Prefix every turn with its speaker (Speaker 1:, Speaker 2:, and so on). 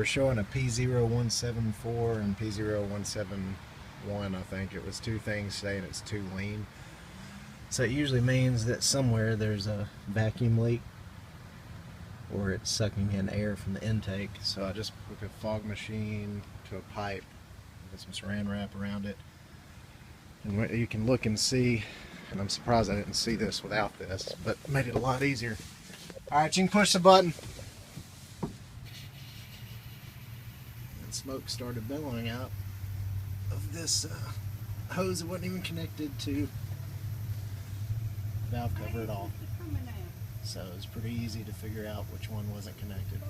Speaker 1: were showing a P0174 and P0171, I think. It was two things saying it's too lean. So it usually means that somewhere there's a vacuum leak or it's sucking in air from the intake. So I just hook a fog machine to a pipe, get some saran wrap around it, and you can look and see, and I'm surprised I didn't see this without this, but it made it a lot easier. Alright, you can push the button. And smoke started billowing out of this hose that wasn't even connected to the valve cover at all. So it was pretty easy to figure out which one wasn't connected.